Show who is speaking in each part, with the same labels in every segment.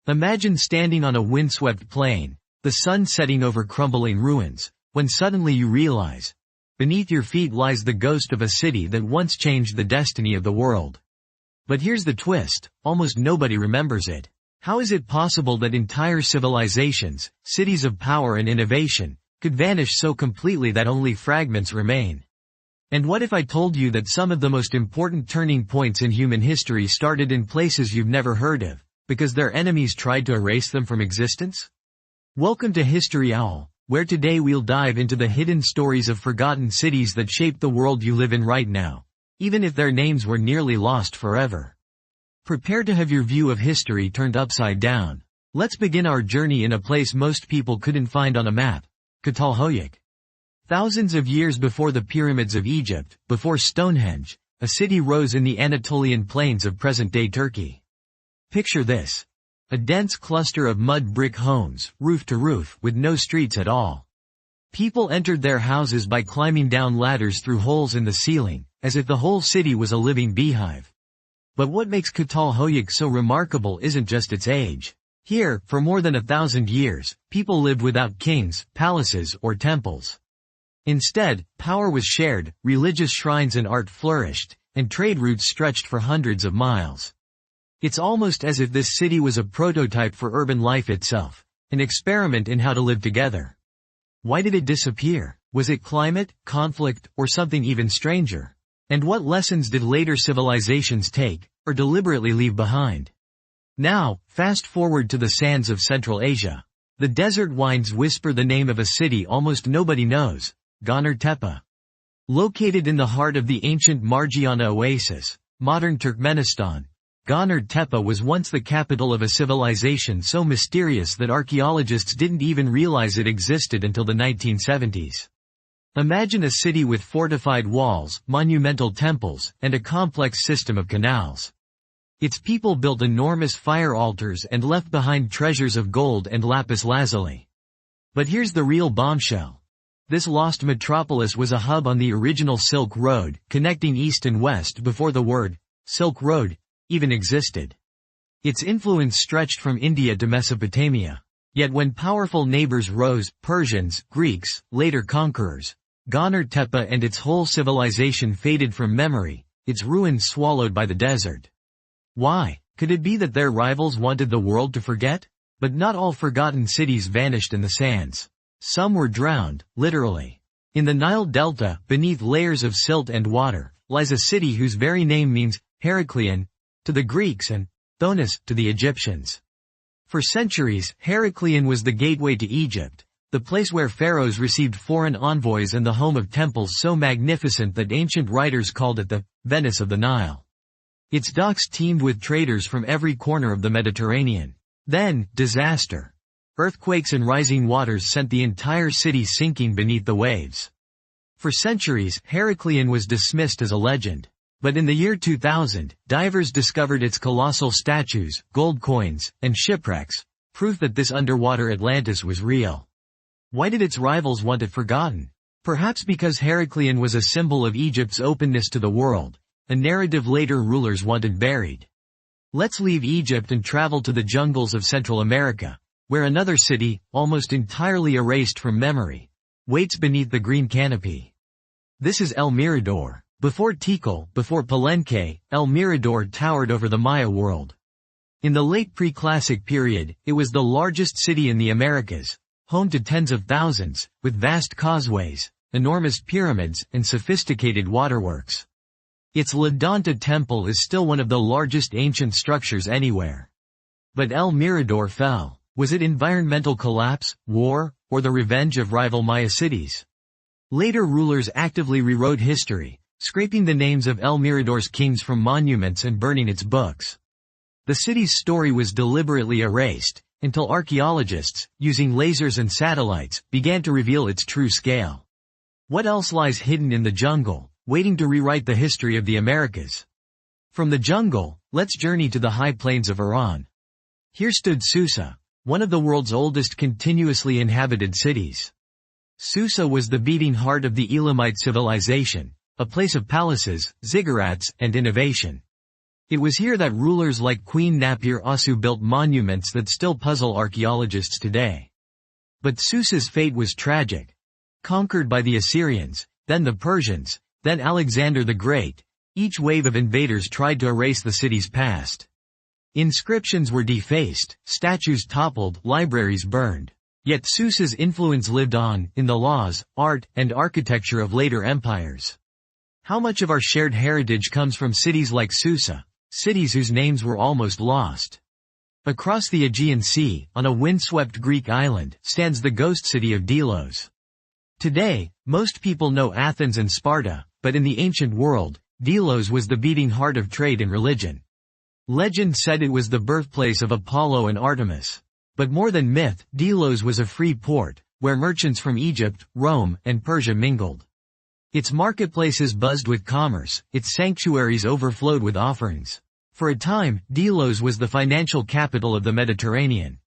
Speaker 1: Imagine standing on a windswept plain, the sun setting over crumbling ruins, when suddenly you realize, beneath your feet lies the ghost of a city that once changed the destiny of the world. But here's the twist, almost nobody remembers it. How is it possible that entire civilizations, cities of power and innovation, could vanish so completely that only fragments remain? And what if I told you that some of the most important turning points in human history started in places you've never heard of, because their enemies tried to erase them from existence? Welcome to History Owl, where today we'll dive into the hidden stories of forgotten cities that shape the world you live in right now, even if their names were nearly lost forever. Prepare to have your view of history turned upside down. Let's begin our journey in a place most people couldn't find on a map, Çatalhöyük. Thousands of years before the pyramids of Egypt, before Stonehenge, a city rose in the Anatolian plains of present-day Turkey. Picture this. A dense cluster of mud brick homes, roof to roof, with no streets at all. People entered their houses by climbing down ladders through holes in the ceiling, as if the whole city was a living beehive. But what makes Çatalhöyük so remarkable isn't just its age. Here, for more than 1,000 years, people lived without kings, palaces, or temples. Instead, power was shared, religious shrines and art flourished, and trade routes stretched for hundreds of miles. It's almost as if this city was a prototype for urban life itself, an experiment in how to live together. Why did it disappear? Was it climate, conflict, or something even stranger? And what lessons did later civilizations take, or deliberately leave behind? Now, fast forward to the sands of Central Asia. The desert winds whisper the name of a city almost nobody knows, Tepe. Located in the heart of the ancient Margiana oasis, modern Turkmenistan, Tepe was once the capital of a civilization so mysterious that archaeologists didn't even realize it existed until the 1970s. Imagine a city with fortified walls, monumental temples, and a complex system of canals. Its people built enormous fire altars and left behind treasures of gold and lapis lazuli. But here's the real bombshell. This lost metropolis was a hub on the original Silk Road, connecting east and west before the word, Silk Road, even existed. Its influence stretched from India to Mesopotamia. Yet when powerful neighbors rose, Persians, Greeks, later conquerors, Tepe and its whole civilization faded from memory, its ruins swallowed by the desert. Why? Could it be that their rivals wanted the world to forget? But not all forgotten cities vanished in the sands. Some were drowned, literally. In the Nile Delta, beneath layers of silt and water, lies a city whose very name means Heraklion to the Greeks and Thonis to the Egyptians. For centuries, Heraklion was the gateway to Egypt, the place where pharaohs received foreign envoys and the home of temples so magnificent that ancient writers called it the Venice of the Nile. Its docks teemed with traders from every corner of the Mediterranean. Then, disaster. Earthquakes and rising waters sent the entire city sinking beneath the waves. For centuries, Heraklion was dismissed as a legend. But in the year 2000, divers discovered its colossal statues, gold coins, and shipwrecks, proof that this underwater Atlantis was real. Why did its rivals want it forgotten? Perhaps because Heraklion was a symbol of Egypt's openness to the world, a narrative later rulers wanted buried. Let's leave Egypt and travel to the jungles of Central America, where another city, almost entirely erased from memory, waits beneath the green canopy. This is El Mirador. Before Tikal, before Palenque, El Mirador towered over the Maya world. In the late pre-classic period, it was the largest city in the Americas, home to tens of thousands, with vast causeways, enormous pyramids, and sophisticated waterworks. Its La Danta temple is still one of the largest ancient structures anywhere. But El Mirador fell. Was it environmental collapse, war, or the revenge of rival Maya cities? Later rulers actively rewrote history, scraping the names of El Mirador's kings from monuments and burning its books. The city's story was deliberately erased, until archaeologists, using lasers and satellites, began to reveal its true scale. What else lies hidden in the jungle, waiting to rewrite the history of the Americas? From the jungle, let's journey to the high plains of Iran. Here stood Susa, one of the world's oldest continuously inhabited cities. Susa was the beating heart of the Elamite civilization, a place of palaces, ziggurats, and innovation. It was here that rulers like Queen Napier Asu built monuments that still puzzle archaeologists today. But Susa's fate was tragic. Conquered by the Assyrians, then the Persians, then Alexander the Great, each wave of invaders tried to erase the city's past. Inscriptions were defaced, statues toppled, libraries burned. Yet Susa's influence lived on, in the laws, art, and architecture of later empires. How much of our shared heritage comes from cities like Susa, cities whose names were almost lost? Across the Aegean Sea, on a windswept Greek island, stands the ghost city of Delos. Today, most people know Athens and Sparta, but in the ancient world, Delos was the beating heart of trade and religion. Legend said it was the birthplace of Apollo and Artemis. But more than myth, Delos was a free port, where merchants from Egypt, Rome, and Persia mingled. Its marketplaces buzzed with commerce, its sanctuaries overflowed with offerings. For a time, Delos was the financial capital of the Mediterranean.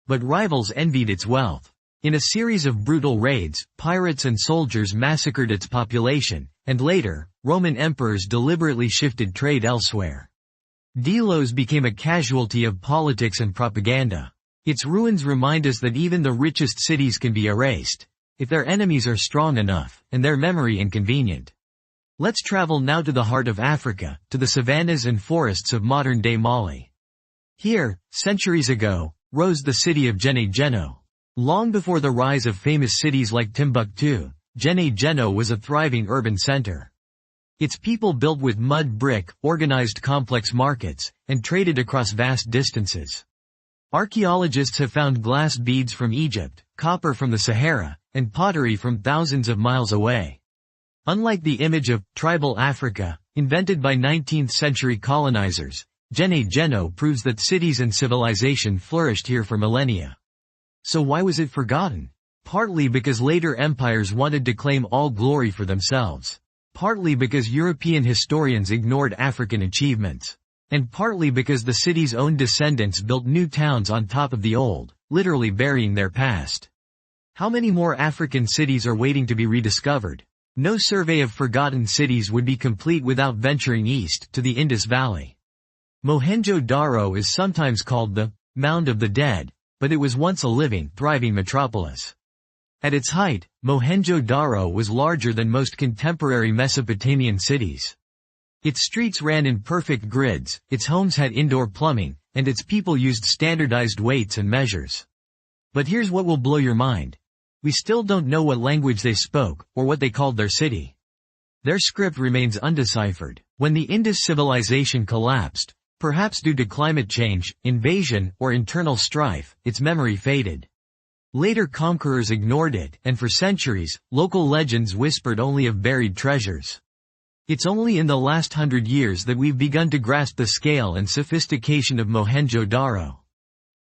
Speaker 1: But rivals envied its wealth. In a series of brutal raids, pirates and soldiers massacred its population, and later, Roman emperors deliberately shifted trade elsewhere. Delos became a casualty of politics and propaganda. Its ruins remind us that even the richest cities can be erased, if their enemies are strong enough, and their memory inconvenient. Let's travel now to the heart of Africa, to the savannas and forests of modern-day Mali. Here, centuries ago, rose the city of Geno. Long before the rise of famous cities like Timbuktu, Geno was a thriving urban center. Its people built with mud brick, organized complex markets, and traded across vast distances. Archaeologists have found glass beads from Egypt, copper from the Sahara, and pottery from thousands of miles away. Unlike the image of tribal Africa, invented by 19th-century colonizers, Geno proves that cities and civilization flourished here for millennia. So why was it forgotten? Partly because later empires wanted to claim all glory for themselves. Partly because European historians ignored African achievements. And partly because the city's own descendants built new towns on top of the old, literally burying their past. How many more African cities are waiting to be rediscovered? No survey of forgotten cities would be complete without venturing east to the Indus Valley. Mohenjo-Daro is sometimes called the Mound of the Dead, but it was once a living, thriving metropolis. At its height, Mohenjo-Daro was larger than most contemporary Mesopotamian cities. Its streets ran in perfect grids, its homes had indoor plumbing, and its people used standardized weights and measures. But here's what will blow your mind. We still don't know what language they spoke, or what they called their city. Their script remains undeciphered. When the Indus civilization collapsed, perhaps due to climate change, invasion, or internal strife, its memory faded. Later conquerors ignored it, and for centuries, local legends whispered only of buried treasures. It's only in the last 100 years that we've begun to grasp the scale and sophistication of Mohenjo-Daro.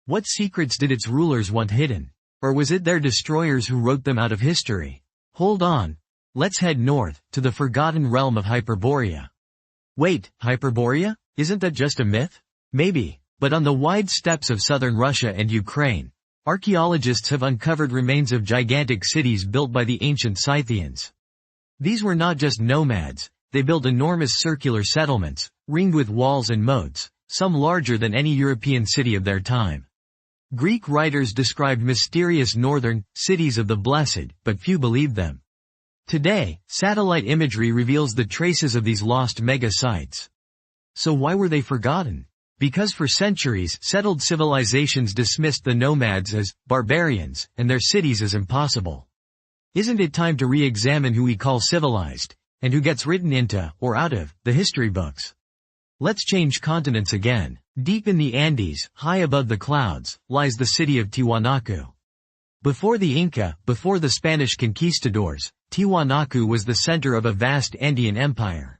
Speaker 1: What secrets did its rulers want hidden? Or was it their destroyers who wrote them out of history? Hold on. Let's head north, to the forgotten realm of Hyperborea. Wait, Hyperborea? Isn't that just a myth? Maybe, but on the wide steppes of southern Russia and Ukraine, archaeologists have uncovered remains of gigantic cities built by the ancient Scythians. These were not just nomads. They built enormous circular settlements, ringed with walls and moats, some larger than any European city of their time. Greek writers described mysterious northern cities of the blessed, but few believed them. Today, satellite imagery reveals the traces of these lost mega-sites. So why were they forgotten? Because for centuries, settled civilizations dismissed the nomads as barbarians, and their cities as impossible. Isn't it time to re-examine who we call civilized? And who gets written into, or out of, the history books? Let's change continents again. Deep in the Andes, high above the clouds, lies the city of Tiwanaku. Before the Inca, before the Spanish conquistadors, Tiwanaku was the center of a vast Andean empire.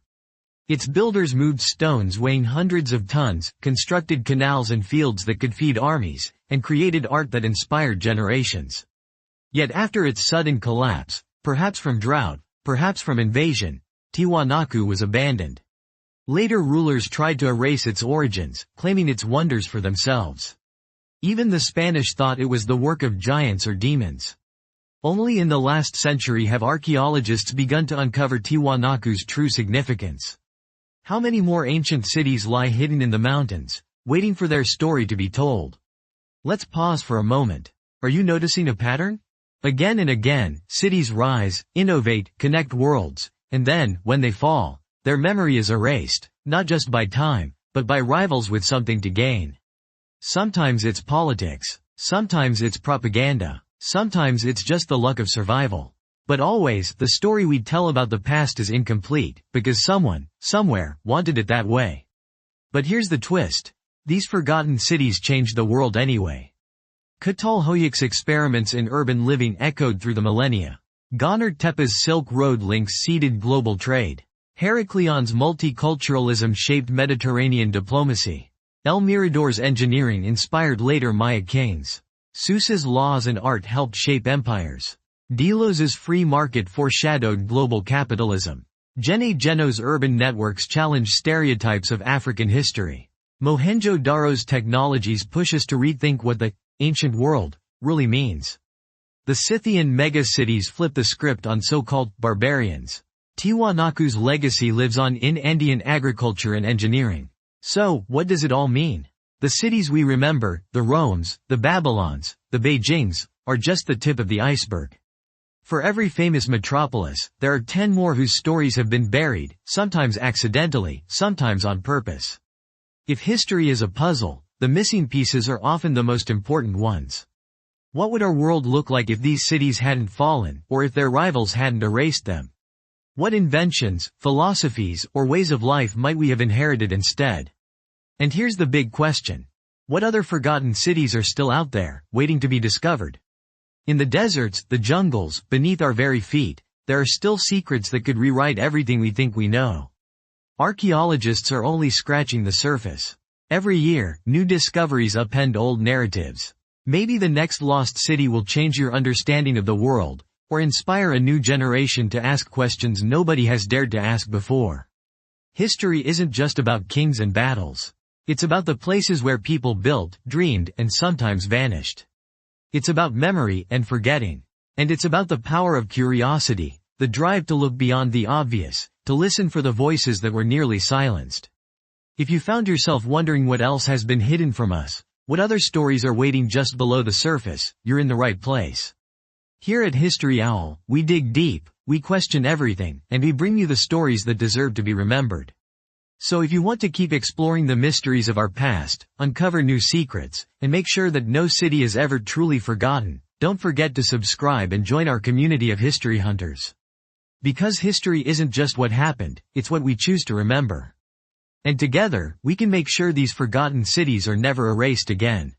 Speaker 1: Its builders moved stones weighing hundreds of tons, constructed canals and fields that could feed armies, and created art that inspired generations. Yet after its sudden collapse, perhaps from drought, perhaps from invasion, Tiwanaku was abandoned. Later rulers tried to erase its origins, claiming its wonders for themselves. Even the Spanish thought it was the work of giants or demons. Only in the last century have archaeologists begun to uncover Tiwanaku's true significance. How many more ancient cities lie hidden in the mountains, waiting for their story to be told? Let's pause for a moment. Are you noticing a pattern? Again and again, cities rise, innovate, connect worlds, and then, when they fall, their memory is erased, not just by time, but by rivals with something to gain. Sometimes it's politics, sometimes it's propaganda, sometimes it's just the luck of survival. But always, the story we tell about the past is incomplete, because someone, somewhere, wanted it that way. But here's the twist. These forgotten cities changed the world anyway. Çatalhöyük's experiments in urban living echoed through the millennia. Göbekli Tepe's Silk Road links seeded global trade. Herakleon's multiculturalism shaped Mediterranean diplomacy. El Mirador's engineering inspired later Maya kings. Seuss's laws and art helped shape empires. Deleuze's free market foreshadowed global capitalism. Jenny Geno's urban networks challenged stereotypes of African history. Mohenjo-Daro's technologies push us to rethink what the ancient world really means. The Scythian megacities flip the script on so-called barbarians. Tiwanaku's legacy lives on in Andean agriculture and engineering. So, what does it all mean? The cities we remember, the Romes, the Babylons, the Beijings, are just the tip of the iceberg. For every famous metropolis, there are 10 more whose stories have been buried, sometimes accidentally, sometimes on purpose. If history is a puzzle, the missing pieces are often the most important ones. What would our world look like if these cities hadn't fallen, or if their rivals hadn't erased them? What inventions, philosophies, or ways of life might we have inherited instead? And here's the big question. What other forgotten cities are still out there, waiting to be discovered? In the deserts, the jungles, beneath our very feet, there are still secrets that could rewrite everything we think we know. Archaeologists are only scratching the surface. Every year, new discoveries upend old narratives. Maybe the next lost city will change your understanding of the world, or inspire a new generation to ask questions nobody has dared to ask before. History isn't just about kings and battles. It's about the places where people built, dreamed, and sometimes vanished. It's about memory and forgetting. And it's about the power of curiosity, the drive to look beyond the obvious, to listen for the voices that were nearly silenced. If you found yourself wondering what else has been hidden from us, what other stories are waiting just below the surface, you're in the right place. Here at History Owl, we dig deep, we question everything, and we bring you the stories that deserve to be remembered. So if you want to keep exploring the mysteries of our past, uncover new secrets, and make sure that no city is ever truly forgotten, don't forget to subscribe and join our community of history hunters. Because history isn't just what happened, it's what we choose to remember. And together, we can make sure these forgotten cities are never erased again.